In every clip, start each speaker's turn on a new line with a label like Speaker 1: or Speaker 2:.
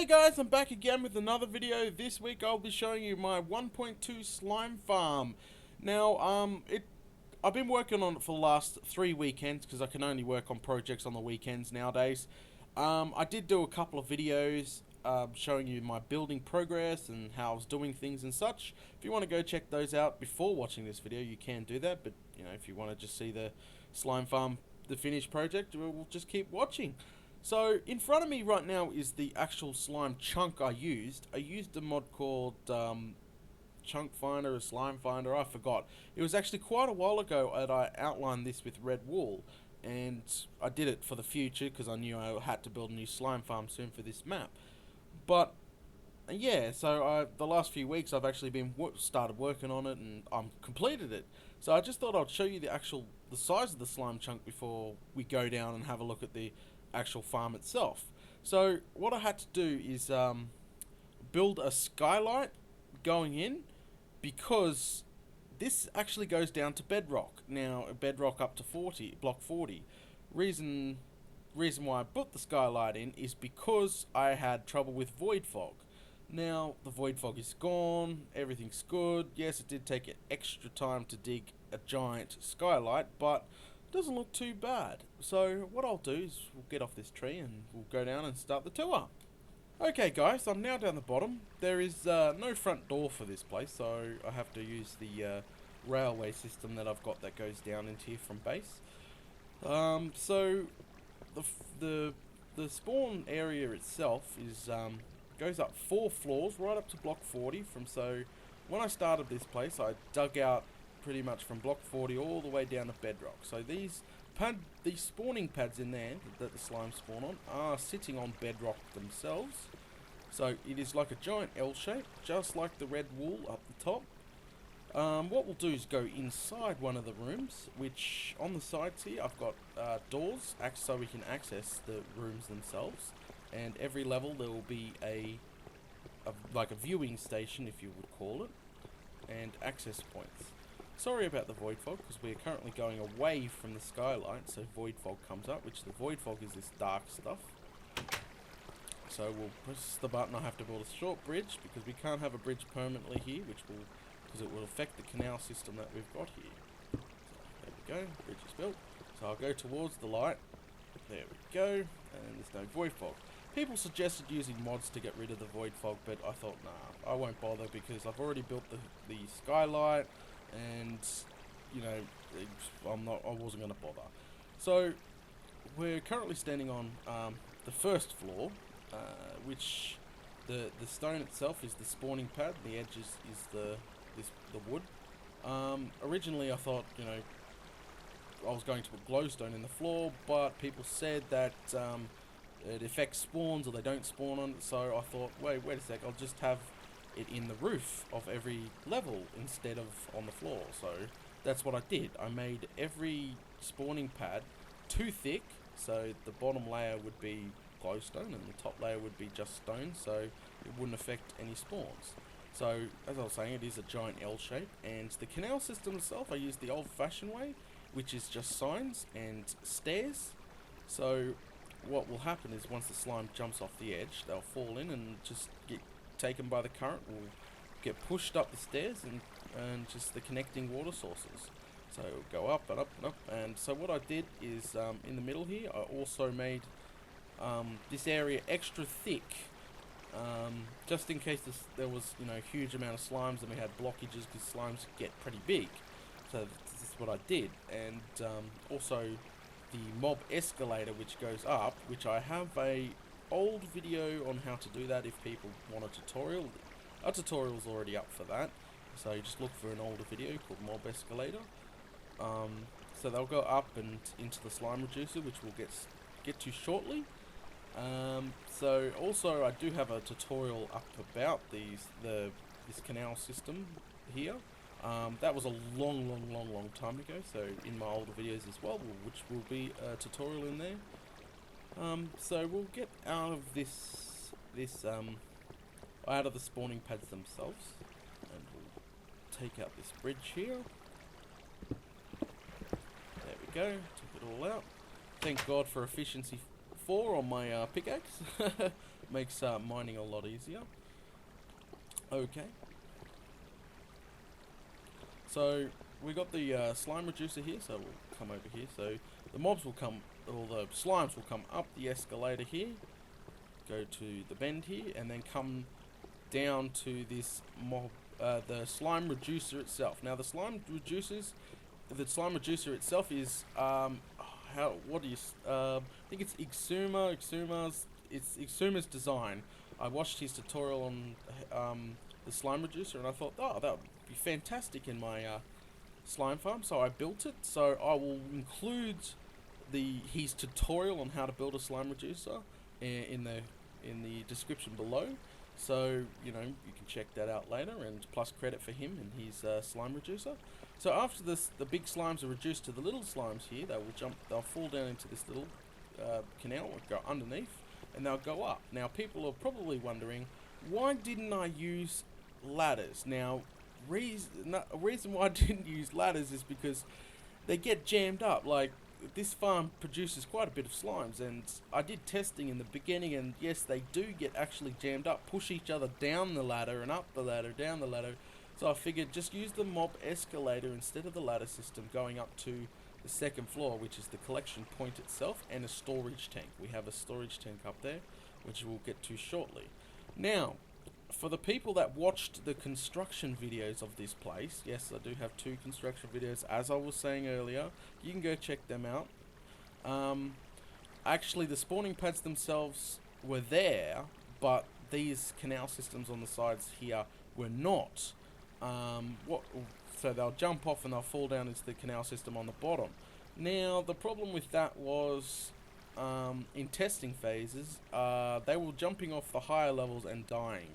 Speaker 1: Hey guys, I'm back again with another video. This week I'll be showing you my 1.2 slime farm. Now, I've been working on it for the last 3 weekends because I can only work on projects on the weekends nowadays. I did do a couple of videos showing you my building progress and how I was doing things and such. If you want to go check those out before watching this video, you can do that. But you know, if you want to just see the slime farm, the finished project, we'll just keep watching. So in front of me right now is the actual slime chunk I used. I used a mod called Chunk Finder or Slime Finder, I forgot. It was actually quite a while ago that I outlined this with red wool, and I did it for the future because I knew I had to build a new slime farm soon for this map. But yeah, so the last few weeks I've actually been started working on it and I'm completed it. So I just thought I'd show you the size of the slime chunk before we go down and have a look at the actual farm itself. So what I had to do is build a skylight going in, because this actually goes down to bedrock. Now bedrock up to 40, block 40. Reason why I put the skylight in is because I had trouble with void fog. Now the void fog is gone, everything's good. Yes, it did take extra time to dig a giant skylight, but doesn't look too bad. So what I'll do is we'll get off this tree and we'll go down and start the tour. Okay guys, I'm now down the bottom. There is no front door for this place, so I have to use the railway system that I've got that goes down into here from base. So the spawn area itself is goes up 4 floors right up to block 40. So when I started this place, I dug out pretty much from block 40 all the way down to bedrock. So these spawning pads in there that the slime spawn on are sitting on bedrock themselves. So it is like a giant L shape, just like the red wool up the top. What we'll do is go inside one of the rooms, which on the sides here I've got doors so we can access the rooms themselves. And every level there will be like a viewing station, if you would call it, and access points. Sorry about the void fog, because we are currently going away from the skylight, so void fog comes up, which the void fog is this dark stuff. So we'll press the button. I have to build a short bridge, because we can't have a bridge permanently here, because it will affect the canal system that we've got here. So there we go, bridge is built. So I'll go towards the light. There we go, and there's no void fog. People suggested using mods to get rid of the void fog, but I thought, nah, I won't bother, because I've already built the skylight. And you know, I wasn't going to bother. So we're currently standing on the first floor, which the stone itself is the spawning pad. The edge is the wood. Originally, I thought, you know, I was going to put glowstone in the floor, but people said that it affects spawns, or they don't spawn on it. So I thought, wait a sec, I'll just have it in the roof of every level instead of on the floor. So that's what I did. I made every spawning pad too thick, so the bottom layer would be glowstone and the top layer would be just stone, so it wouldn't affect any spawns. So as I was saying, it is a giant L shape, and the canal system itself I used the old-fashioned way, which is just signs and stairs. So what will happen is once the slime jumps off the edge, they'll fall in and just get taken by the current, will get pushed up the stairs and just the connecting water sources. So it'll go up and up and up. And so what I did is in the middle here, I also made this area extra thick, just in case there was, you know, a huge amount of slimes and we had blockages, because slimes get pretty big. So this is what I did. And also the mob escalator, which goes up, which I have a old video on how to do that if people want a tutorial. A tutorial's already up for that, so you just look for an older video called Mob Escalator. So they'll go up and into the slime reducer, which we'll get to shortly. So also I do have a tutorial up about this canal system here. That was a long time ago, so in my older videos as well, which will be a tutorial in there. So we'll get out of out of the spawning pads themselves, and we'll take out this bridge here. There we go, took it all out. Thank God for efficiency 4 on my pickaxe. Makes mining a lot easier. Okay. So we got the slime reducer here, so we'll come over here. So the mobs will come, or the slimes will come up the escalator here, go to the bend here, and then come down to this mob, the slime reducer itself. Now the slime reducer itself is I think it's Xisuma's design. I watched his tutorial on the slime reducer, and I thought, oh, that would be fantastic in my slime farm. So I built it. So I will include his tutorial on how to build a slime reducer in the description below. So you know, you can check that out later, and plus credit for him and his slime reducer. So after this, the big slimes are reduced to the little slimes here. They'll fall down into this little canal, or go underneath, and they'll go up. Now people are probably wondering, why didn't I use ladders? Now, a reason why I didn't use ladders is because they get jammed up. Like, this farm produces quite a bit of slimes, and I did testing in the beginning, and yes, they do get actually jammed up, push each other down the ladder and up the ladder, down the ladder. So I figured just use the mob escalator instead of the ladder system going up to the second floor, which is the collection point itself, and a storage tank. We have a storage tank up there, which we'll get to shortly. Now, for the people that watched the construction videos of this place, yes, I do have 2 construction videos, as I was saying earlier. You can go check them out. Actually, the spawning pads themselves were there, but these canal systems on the sides here were not. So they'll jump off and they'll fall down into the canal system on the bottom. Now, the problem with that was, in testing phases, they were jumping off the higher levels and dying.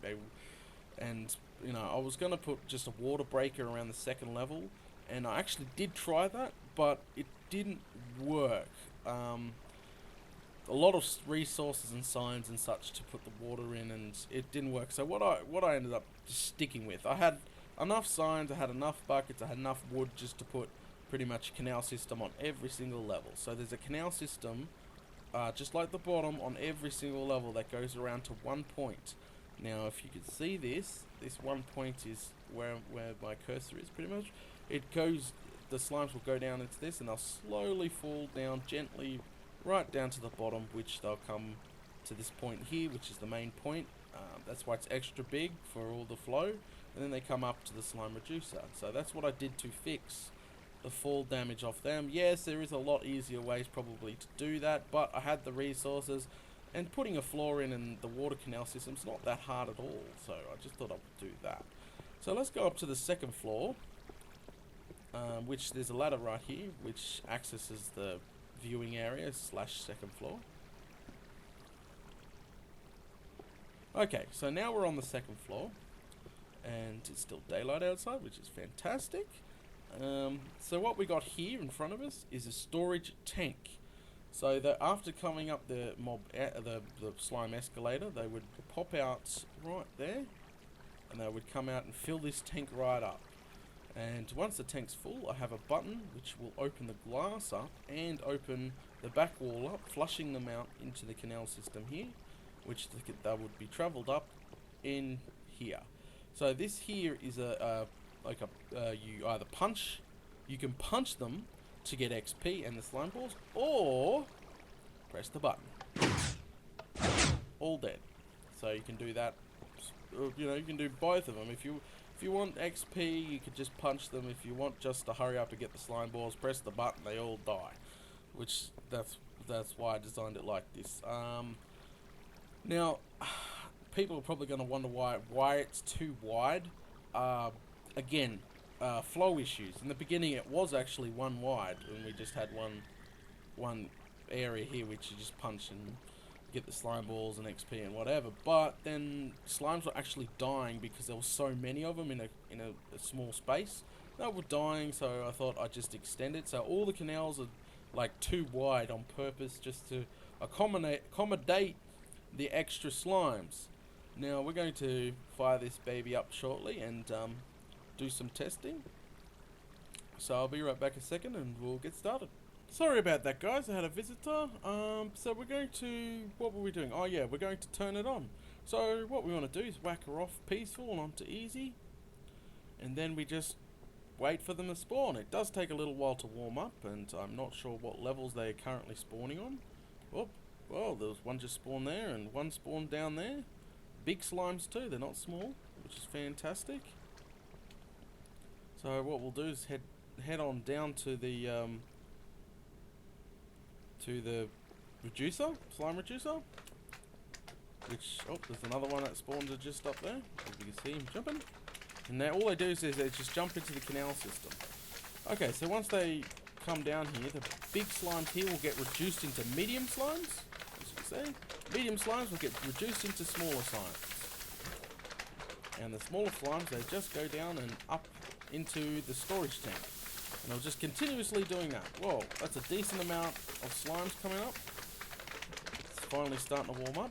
Speaker 1: You know, I was going to put just a water breaker around the second level, and I actually did try that, but it didn't work. A lot of resources and signs and such to put the water in, and it didn't work. So what I ended up just sticking with, I had enough signs, I had enough buckets, I had enough wood just to put pretty much a canal system on every single level. So there's a canal system, just like the bottom, on every single level that goes around to one point. Now, if you can see this one point is where my cursor is, pretty much. It goes, the slimes will go down into this, and they'll slowly fall down gently right down to the bottom, which they'll come to this point here, which is the main point. That's why it's extra big for all the flow, and then they come up to the slime reducer. So that's what I did to fix the fall damage off them. Yes, there is a lot easier ways probably to do that, but I had the resources, and putting a floor in the water canal system's not that hard at all, so I just thought I would do that. So let's go up to the second floor, which there's a ladder right here, which accesses the viewing area / second floor. Okay, so now we're on the second floor, and it's still daylight outside, which is fantastic. So what we got here in front of us is a storage tank. So that after coming up the the slime escalator, they would pop out right there, and they would come out and fill this tank right up. And once the tank's full, I have a button which will open the glass up and open the back wall up, flushing them out into the canal system here, which they would be travelled up in here. So this here is you either you can punch them to get XP and the slime balls, or press the button. All dead. So you can do that. You know, you can do both of them. If you want XP, you could just punch them. If you want just to hurry up and get the slime balls, press the button. They all die. Which that's why I designed it like this. Now, people are probably going to wonder why it's too wide. Again, flow issues. In the beginning, it was actually one wide, and we just had one area here which you just punch and get the slime balls and XP and whatever. But then slimes were actually dying because there were so many of them in a small space. They were dying, so I thought I'd just extend it. So all the canals are like too wide on purpose, just to accommodate the extra slimes. Now we're going to fire this baby up shortly and do some testing. So I'll be right back a second and we'll get started. Sorry about that, guys. I had a visitor. So we're going to... What were we doing? Oh, yeah, we're going to turn it on. So what we want to do is whack her off peaceful and onto easy. And then we just wait for them to spawn. It does take a little while to warm up, and I'm not sure what levels they're currently spawning on. Oh, well, there was one just spawned there, and one spawned down there. Big slimes too, they're not small, which is fantastic. So what we'll do is head on down to the reducer, slime reducer. Which, oh, there's another one that spawned just up there. As you can see him jumping. And now all they do is they just jump into the canal system. Okay, so once they come down here, the big slimes here will get reduced into medium slimes. As you can see, medium slimes will get reduced into smaller slimes. And the smaller slimes, they just go down and up into the storage tank. And they'll just continuously doing that. Whoa, that's a decent amount of slimes coming up. It's finally starting to warm up.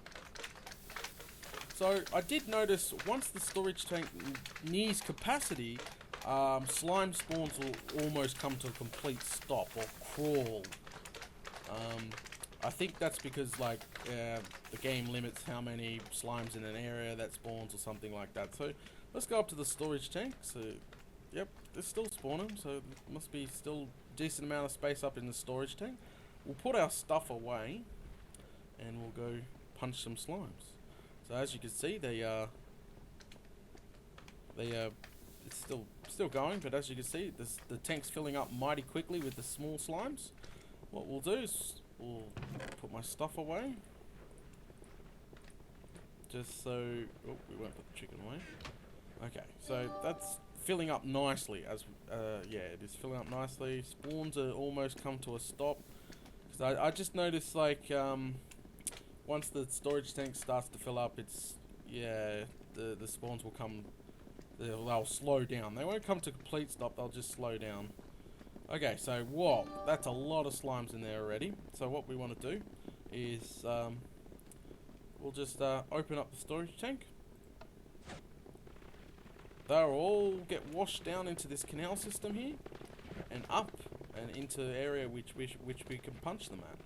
Speaker 1: So I did notice once the storage tank nears capacity, slime spawns will almost come to a complete stop or crawl. I think that's because like the game limits how many slimes in an area that spawns or something like that. So let's go up to the storage tank. So yep, they're still spawning, so there must be still a decent amount of space up in the storage tank. We'll put our stuff away and we'll go punch some slimes. So as you can see, it's still going, but as you can see, the tank's filling up mighty quickly with the small slimes. What we'll do is we'll put my stuff away, just so we won't put the chicken away. Okay, so that's filling up nicely. Yeah, it is filling up nicely. Spawns are almost come to a stop. Cause I just noticed like once the storage tank starts to fill up, the spawns will come. They'll slow down. They won't come to complete stop. They'll just slow down. Okay, so whoa, that's a lot of slimes in there already. So what we want to do is we'll just open up the storage tank. They'll all get washed down into this canal system here, and up and into the area which we can punch them at.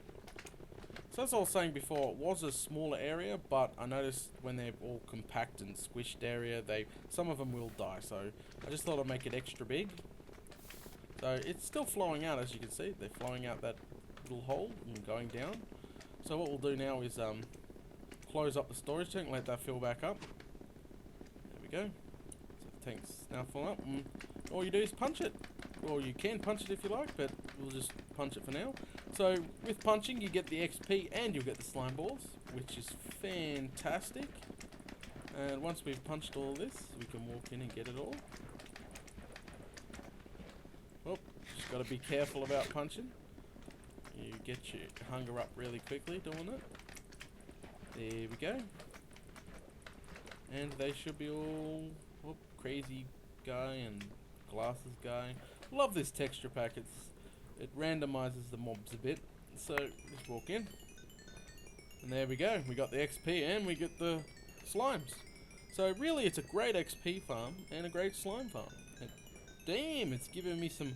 Speaker 1: So as I was saying before, it was a smaller area, but I noticed when they're all compact and squished area, some of them will die. So I just thought I'd make it extra big. So it's still flowing out, as you can see. They're flowing out that little hole and going down. So what we'll do now is close up the storage tank, let that fill back up. There we go. So the tank's now filling up, and all you do is punch it. Or you can punch it if you like, but we'll just punch it for now. So with punching, you get the XP and you'll get the slime balls, which is fantastic. And once we've punched all this, we can walk in and get it all. Oh, just got to be careful about punching. You get your hunger up really quickly doing it. There we go. And they should be all crazy guy and glasses guy. Love this texture pack. It randomizes the mobs a bit. So just walk in, and there we go. We got the XP and we get the slimes. So really, it's a great XP farm and a great slime farm. And damn, it's giving me some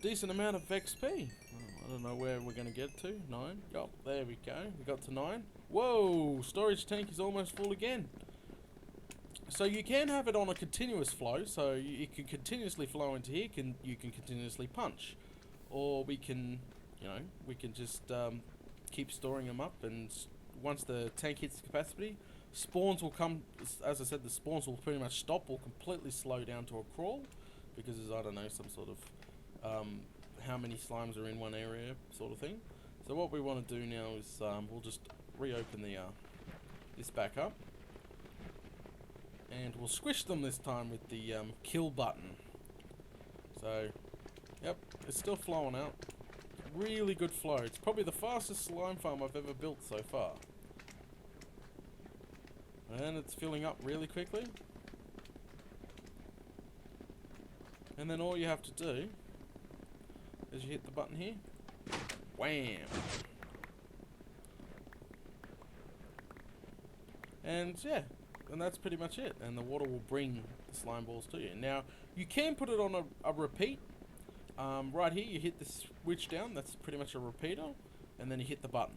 Speaker 1: decent amount of XP. Oh, I don't know where we're gonna get to. 9. Oh, there we go. We got to 9. Whoa! Storage tank is almost full again. So you can have it on a continuous flow, so it can continuously flow into here, you can continuously punch. Or we can just keep storing them up, and once the tank hits capacity, spawns will come, as I said, the spawns will pretty much stop or completely slow down to a crawl, because there's, I don't know, some sort of how many slimes are in one area sort of thing. So what we want to do now is we'll just reopen this back up. And we'll squish them this time with the kill button. So, yep, it's still flowing out. Really good flow. It's probably the fastest slime farm I've ever built so far. And it's filling up really quickly. And then all you have to do is you hit the button here. Wham! And yeah. And that's pretty much it, and the water will bring the slime balls to you. Now, you can put it on a repeat, Right here, you hit the switch down. That's pretty much a repeater, and then you hit the button.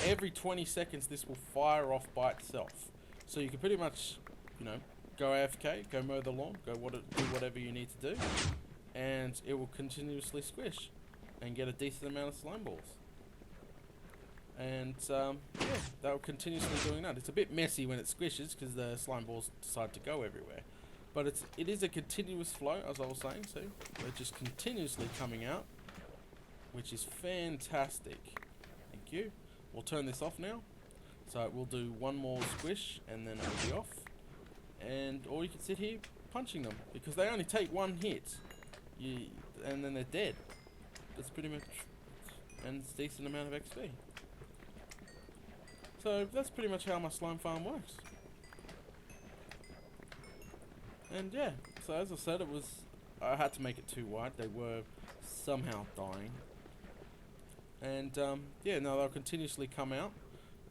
Speaker 1: Every 20 seconds, this will fire off by itself. So you can pretty much, you know, go AFK, go mow the lawn, do whatever you need to do, and it will continuously squish and get a decent amount of slime balls. And yeah, they'll continuously doing that. It's a bit messy when it squishes because the slime balls decide to go everywhere. But it is a continuous flow, as I was saying. See, they're just continuously coming out, which is fantastic. Thank you. We'll turn this off now. So we'll do one more squish and then it'll be off. Or you can sit here punching them because they only take one hit, and then they're dead. That's pretty much, and it's a decent amount of XP. So that's pretty much how my slime farm works. And yeah, so as I said, I had to make it too wide. They were somehow dying. And yeah, no, they'll continuously come out.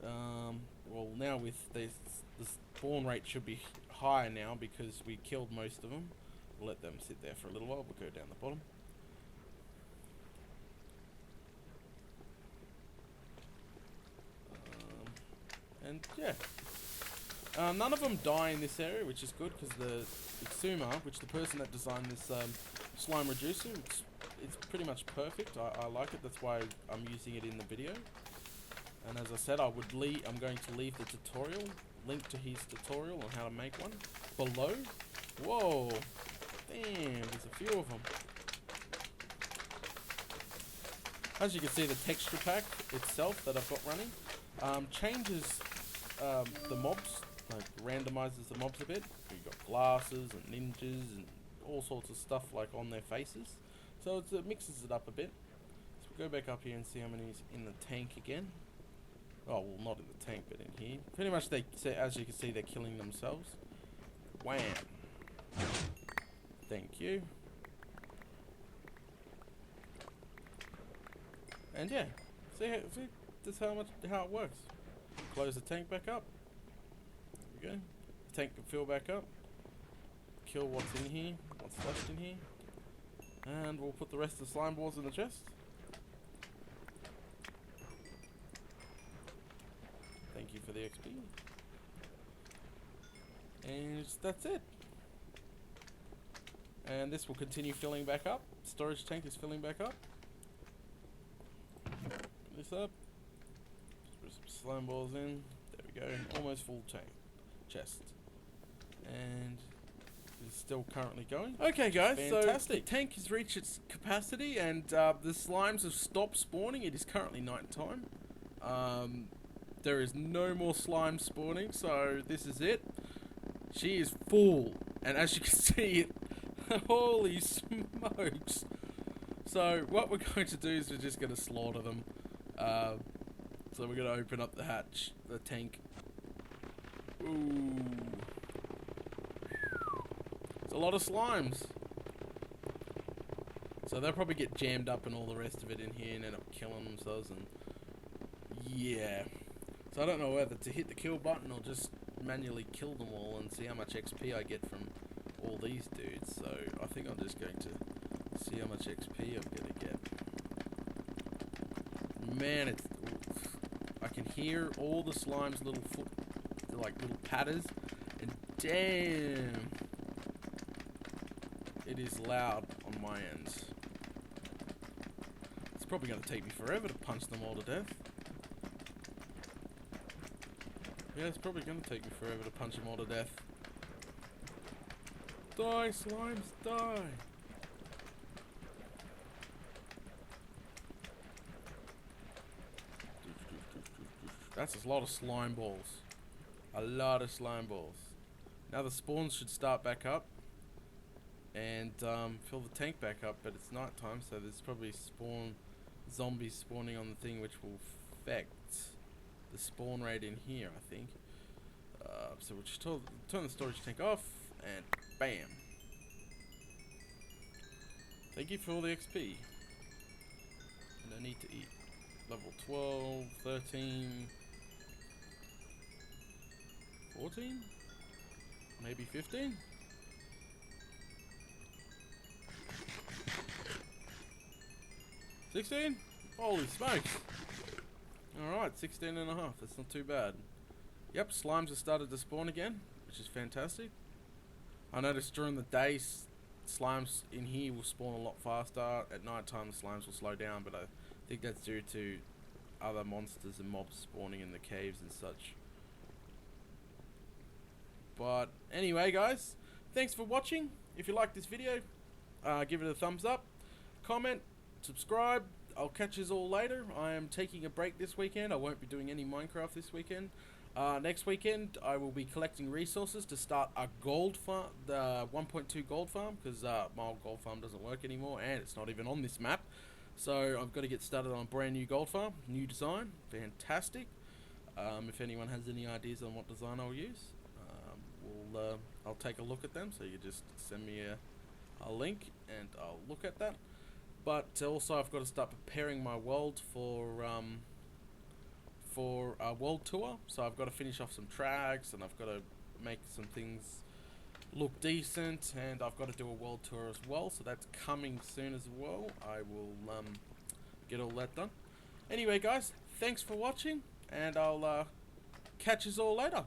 Speaker 1: Well, now with this, the spawn rate should be higher now because we killed most of them. We'll let them sit there for a little while. We'll go down the bottom. And yeah, none of them die in this area, which is good because the Xisuma, which the person that designed this slime reducer, it's pretty much perfect. I like it. That's why I'm using it in the video. And as I said, I'm going to leave the tutorial, link to his tutorial on how to make one below. Whoa, damn, there's a few of them. As you can see, the texture pack itself that I've got running changes the mobs, like randomizes the mobs a bit. You've got glasses and ninjas and all sorts of stuff like on their faces. So it mixes it up a bit. So we'll go back up here and see how many's in the tank again. Oh, well, not in the tank, but in here. Pretty much, as you can see, they're killing themselves. Wham! Thank you. And yeah, see that's how it works. Close the tank back up. There we go. The tank can fill back up. Kill what's in here, what's left in here. And we'll put the rest of the slime balls in the chest. Thank you for the XP. And that's it. And this will continue filling back up. Storage tank is filling back up. Put this up. Put some slime balls in. There we go. Almost full tank. Chest. And it's still currently going. Okay guys, fantastic. So the tank has reached its capacity and the slimes have stopped spawning. It is currently night time. There is no more slime spawning, so this is it. She is full, and as you can see, holy smokes. So what we're going to do is we're just going to slaughter them. So we're going to open up the hatch, the tank. Ooh. It's a lot of slimes. So they'll probably get jammed up and all the rest of it in here and end up killing themselves, and yeah. So I don't know whether to hit the kill button or just manually kill them all and see how much XP I get from all these dudes. So I think I'm just going to see how much XP I'm going to get. Man, I can hear all the slime's little little patters, and damn, it is loud on my end. It's probably going to take me forever to punch them all to death. Yeah, it's probably going to take me forever to punch them all to death. Die, slimes, die! That's a lot of slime balls. A lot of slime balls. Now the spawns should start back up and fill the tank back up, but it's night time, so there's probably zombies spawning on the thing, which will affect the spawn rate in here, I think. So we'll just turn the storage tank off, and bam. Thank you for all the XP. And I need to eat. Level 12, 13, 14? Maybe 15? 16? Holy smokes. Alright, 16 and a half. That's not too bad. Yep, slimes have started to spawn again, which is fantastic. I noticed during the day, slimes in here will spawn a lot faster. At night time, the slimes will slow down, but I think that's due to other monsters and mobs spawning in the caves and such. But anyway, guys, thanks for watching. If you like this video, give it a thumbs up, comment, subscribe. I'll catch you all later. I am taking a break this weekend. I won't be doing any Minecraft this weekend. Next weekend, I will be collecting resources to start a gold farm, the 1.2 gold farm, because my old gold farm doesn't work anymore, and it's not even on this map. So I've got to get started on a brand new gold farm, new design, fantastic. If anyone has any ideas on what design I'll use, I'll take a look at them. So you just send me a link, and I'll look at that. But also, I've got to start preparing my world for a world tour. So I've got to finish off some tracks, and I've got to make some things look decent, and I've got to do a world tour as well. So that's coming soon as well. I will get all that done. Anyway, guys, thanks for watching, and I'll catch you all later.